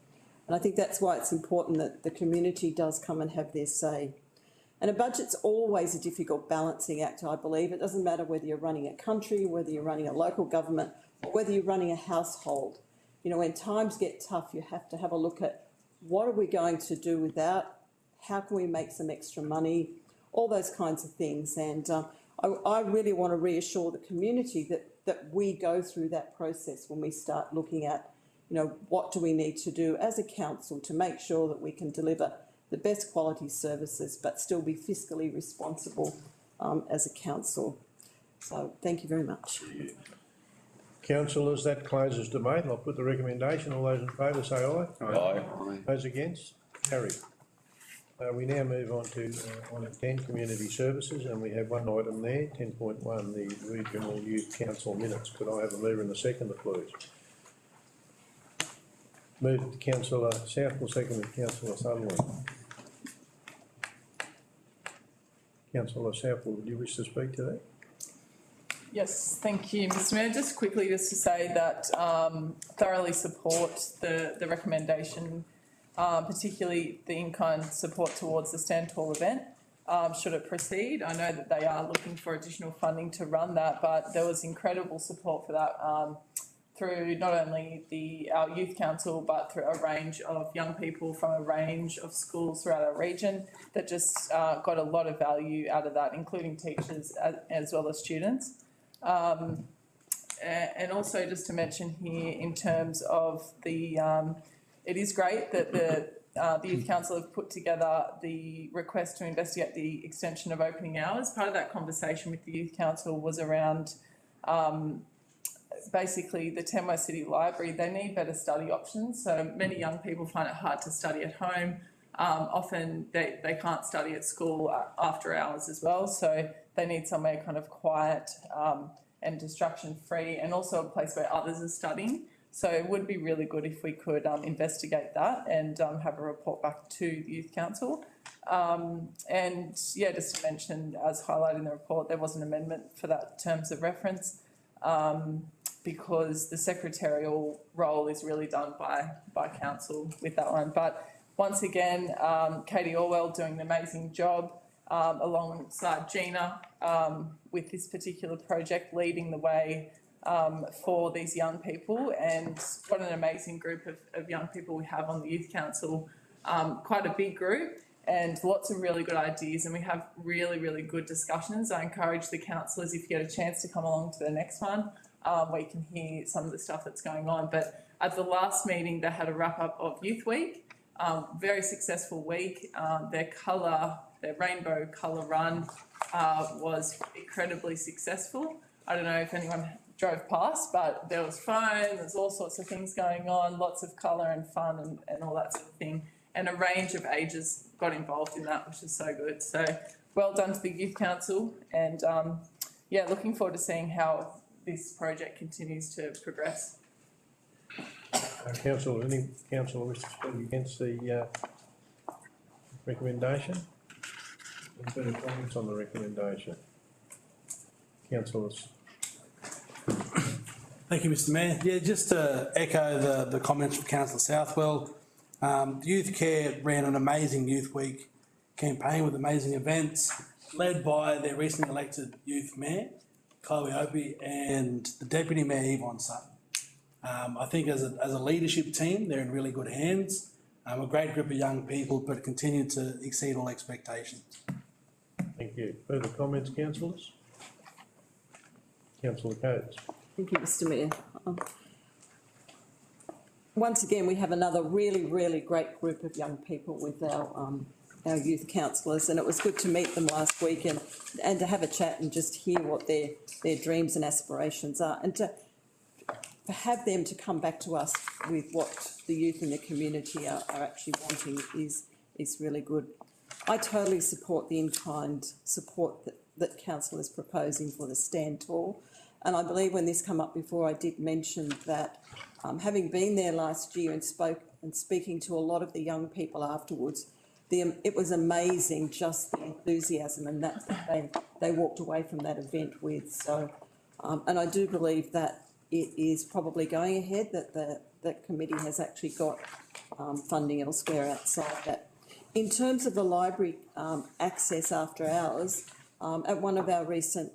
and I think that's why it's important that the community does come and have their say. And a budget's always a difficult balancing act, I believe. It doesn't matter whether you're running a country, whether you're running a local government, or whether you're running a household. You know, when times get tough, you have to have a look at what are we going to do with that? How can we make some extra money? All those kinds of things. And I really want to reassure the community that we go through that process when we start looking at, you know, what do we need to do as a council to make sure that we can deliver the best quality services but still be fiscally responsible as a council. So thank you very much. Councillors, that closes debate. I'll put the recommendation. All those in favour say aye. Aye. Those against? Carried. We now move on to item 10, community services, and we have one item there, 10.1, the Regional Youth Council minutes. Could I have a mover and a seconder, please? Moved Councillor Southwell, seconded Councillor Sutherland. Councillor Southwell, would you wish to speak to that? Yes, thank you, Mr Mayor. Just quickly, just to say that thoroughly support the recommendation, particularly the in-kind support towards the Stand Tall event, should it proceed. I know that they are looking for additional funding to run that, but there was incredible support for that through not only our youth council, but through a range of young people from a range of schools throughout our region that just got a lot of value out of that, including teachers as well as students. And also just to mention here in terms of the, it is great that the Youth Council have put together the request to investigate the extension of opening hours. Part of that conversation with the Youth Council was around basically the Tamworth City Library. They need better study options. So many young people find it hard to study at home. Often they can't study at school after hours as well. So they need somewhere kind of quiet and distraction free, and also a place where others are studying. So it would be really good if we could investigate that and have a report back to the Youth Council. And yeah, just to mention, as highlighted in the report, there was an amendment for that terms of reference because the secretarial role is really done by council with that one. But once again, Katie Orwell doing an amazing job alongside Gina with this particular project, leading the way for these young people. And what an amazing group of young people we have on the Youth Council, quite a big group and lots of really good ideas, and we have really, really good discussions. I encourage the councillors, if you get a chance, to come along to the next one where you can hear some of the stuff that's going on. But at the last meeting, they had a wrap-up of Youth Week, very successful week. Their rainbow colour run was incredibly successful. I don't know if anyone drove past, but there was fun, there's all sorts of things going on, lots of colour and fun and all that sort of thing. And a range of ages got involved in that, which is so good. So well done to the Youth Council, and yeah, looking forward to seeing how this project continues to progress. Councillor, any councillor wish to speak against the recommendation? Any further comments on the recommendation? Councillors. Thank you, Mr Mayor. Yeah, just to echo the comments from Councillor Southwell, Youth Care ran an amazing Youth Week campaign with amazing events. led by their recently elected youth mayor, Chloe Opie, and the deputy mayor, Yvonne Sutton. I think as a leadership team, they're in really good hands. A great group of young people, but continue to exceed all expectations. Thank you. Further comments, councillors? Councillor Coates. Thank you, Mr Mayor. Once again, we have another really, really great group of young people with our youth councillors, and it was good to meet them last week and to have a chat and just hear what their dreams and aspirations are, and to have them to come back to us with what the youth in the community are actually wanting is really good. I totally support the in-kind support that council is proposing for the Stand Tall, and I believe when this came up before, I did mention that having been there last year and speaking to a lot of the young people afterwards, it was amazing just the enthusiasm and that they walked away from that event with. So, and I do believe that it is probably going ahead, that that committee has actually got funding elsewhere outside that. In terms of the library access after hours, at one of our recent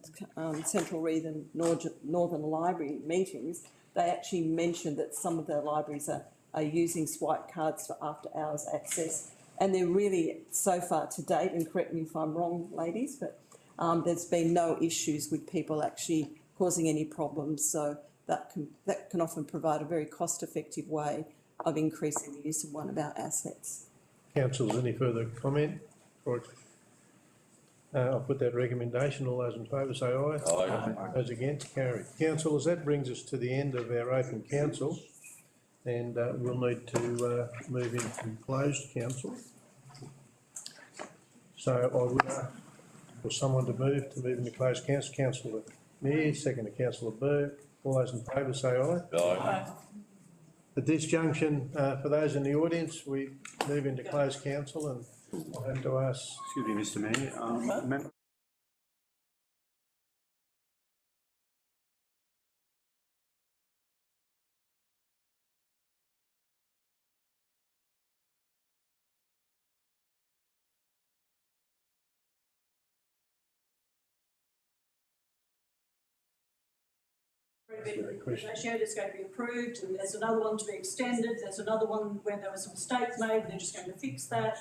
Central Region Northern Library meetings, they actually mentioned that some of their libraries are using swipe cards for after hours access, and they're really, so far to date, and correct me if I'm wrong, ladies, but there's been no issues with people actually causing any problems, so that can often provide a very cost-effective way of increasing the use of one of our assets. Councillors, any further comment? I'll put that recommendation. All those in favour say aye. Aye. Those against, carried. Councillors, that brings us to the end of our open council, and we'll need to move into closed council. So I would ask for someone to move into closed council. Councillor Mayor, second to Councillor Burke. All those in favour say aye. Aye. At this junction, for those in the audience, we move into closed council, and I have to ask. Excuse me, Mr Mayor. Ratio is going to be approved, and there's another one to be extended, there's another one where there was a mistake made, and they're just going to fix that.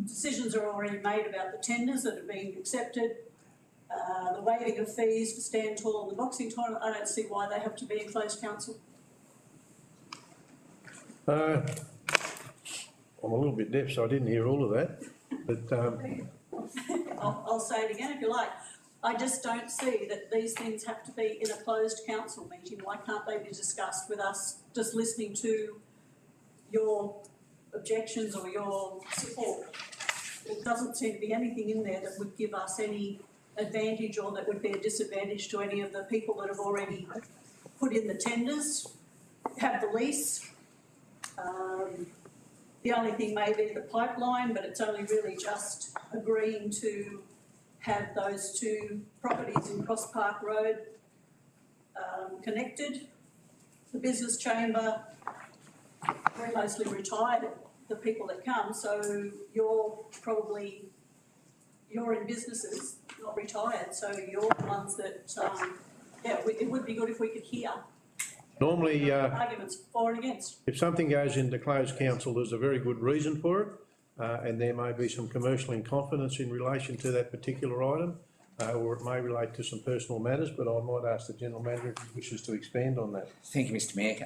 Decisions are already made about the tenders that are being accepted, the waiving of fees for Stand Tall and the boxing tournament. I don't see why they have to be in closed council. I'm a little bit deaf, so I didn't hear all of that, but I'll say it again if you like. I just don't see that these things have to be in a closed council meeting. Why can't they be discussed with us, just listening to your objections or your support? There doesn't seem to be anything in there that would give us any advantage or that would be a disadvantage to any of the people that have already put in the tenders, have the lease. The only thing may be the pipeline, but it's only really just agreeing to have those two properties in Cross Park Road connected. The business chamber, we're mostly retired, the people that come, so you're in businesses, not retired, so you're the ones that, it would be good if we could hear normally, arguments for and against. if something goes into closed council, there's a very good reason for it. And there may be some commercial incompetence in relation to that particular item, or it may relate to some personal matters, but I might ask the General Manager if he wishes to expand on that. Thank you, Mr Mayor.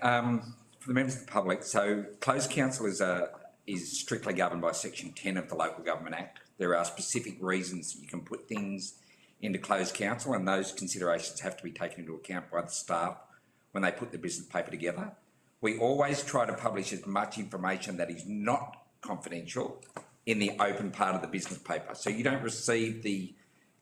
For the members of the public, so closed council is strictly governed by Section 10 of the Local Government Act. There are specific reasons that you can put things into closed council, and those considerations have to be taken into account by the staff when they put the business paper together. We always try to publish as much information that is not confidential in the open part of the business paper. So you don't receive the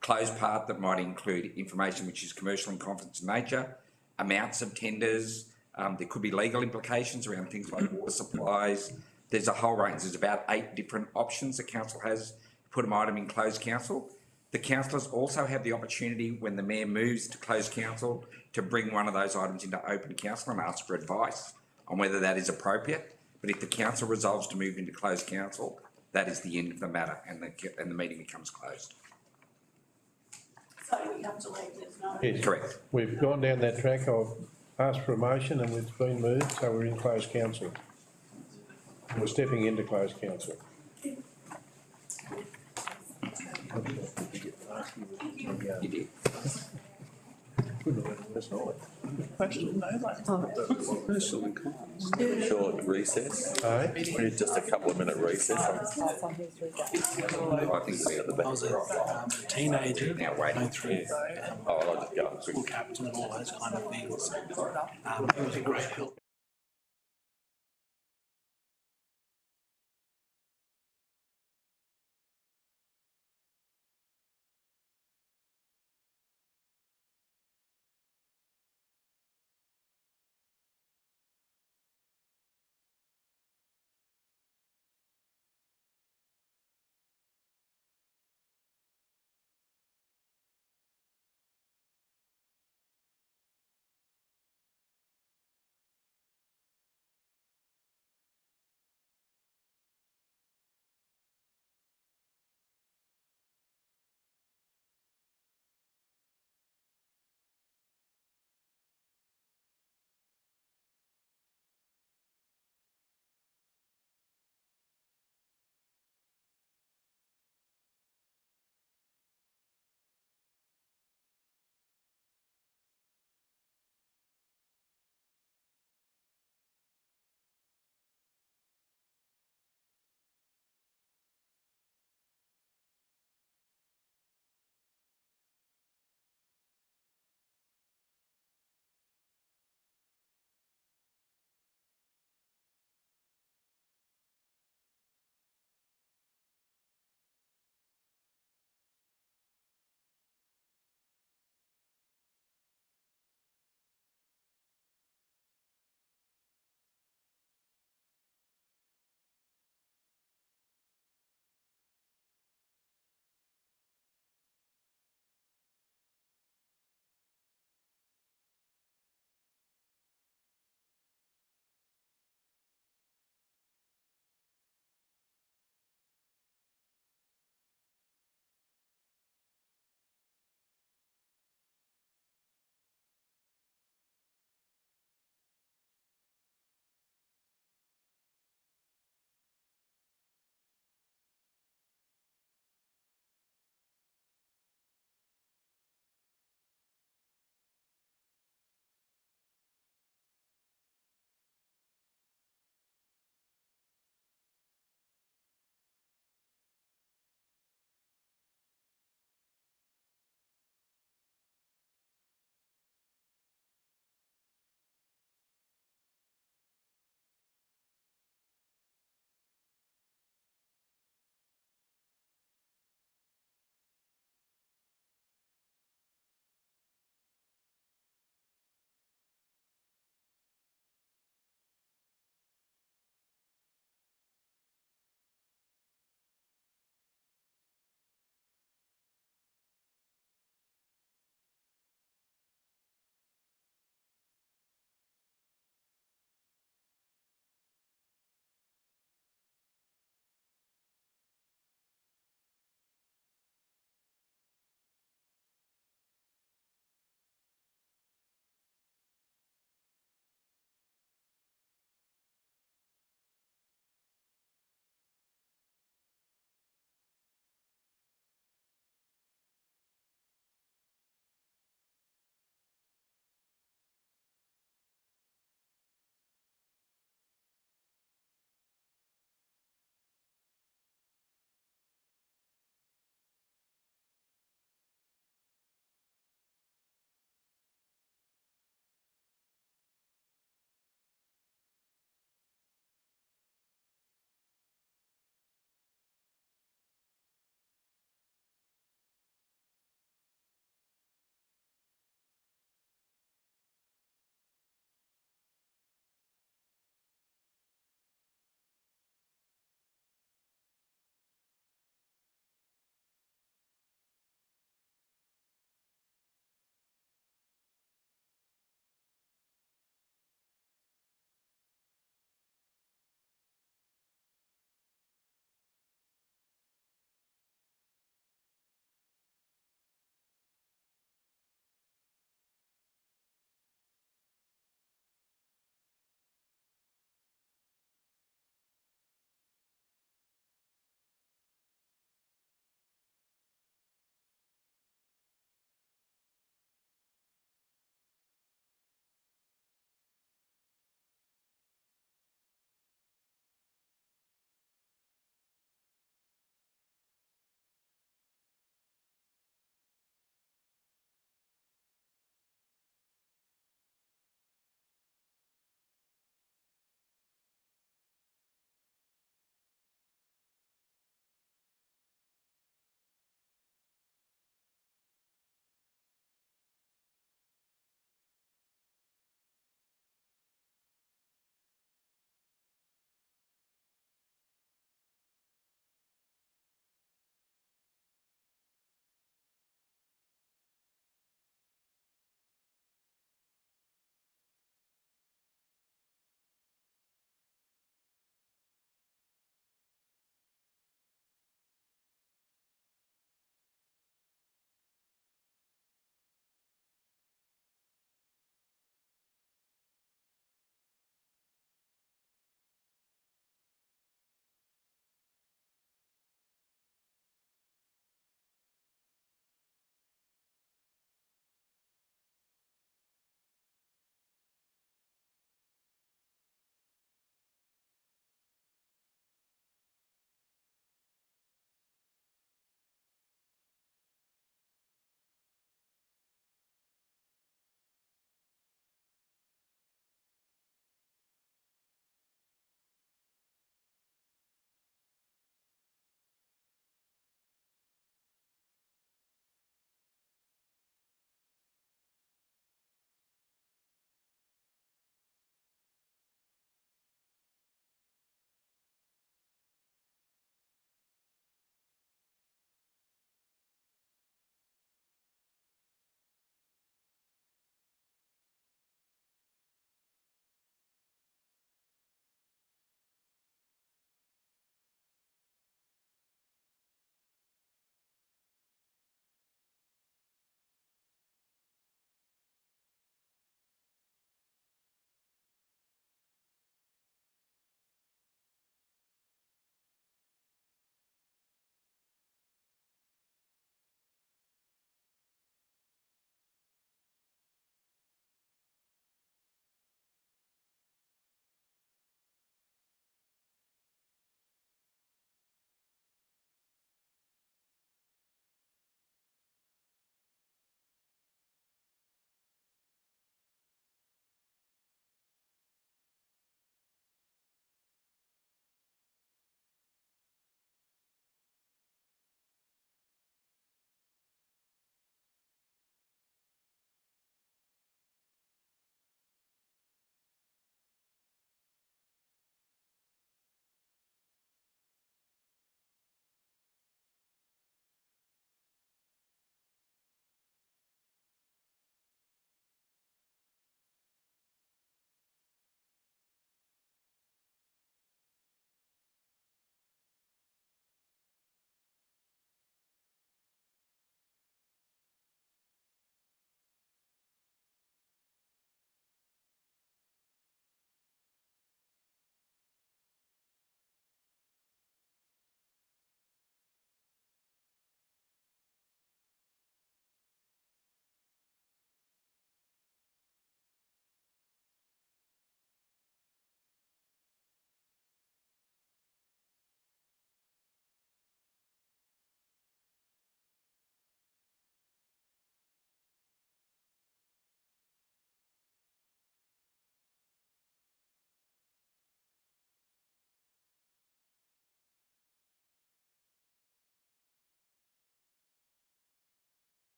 closed part that might include information which is commercial and confidential in nature, amounts of tenders, there could be legal implications around things like water supplies. There's a whole range, there's about 8 different options the council has to put an item in closed council. The councillors also have the opportunity, when the mayor moves to closed council, to bring one of those items into open council and ask for advice on whether that is appropriate. But if the council resolves to move into closed council, that is the end of the matter, and the meeting becomes closed. say we have to leave, there's no. Yes. Correct. We've gone down that track. I've asked for a motion and it's been moved, so we're in closed council. We're stepping into closed council. You did. Short recess, just a couple of minute recess. I think we're at the back. I was a teenager Now waiting. going through Oh, I'll just go. school captain and all those kind of things. It was a great help.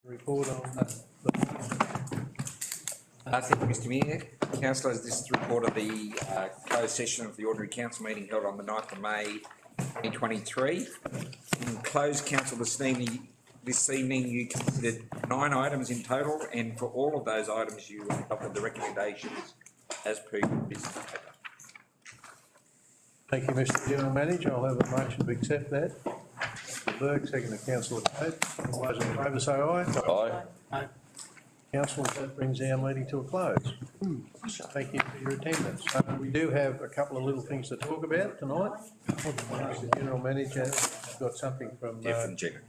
Report on Thank you, Mr Mayor. Councillors, this is the report of the closed session of the ordinary council meeting held on the 9th of May 2023. In closed council this evening you considered 9 items in total, and for all of those items you adopted the recommendations as per your business paper. Thank you, Mr General Manager. I'll have a motion to accept that. Councillor Burke, second to Councillor Coates. All those in favour say aye. Aye. Councillors, that brings our meeting to a close. Thank you for your attendance. We do have a couple of little things to talk about tonight. The General Manager has got something from Yeah, from Jenna.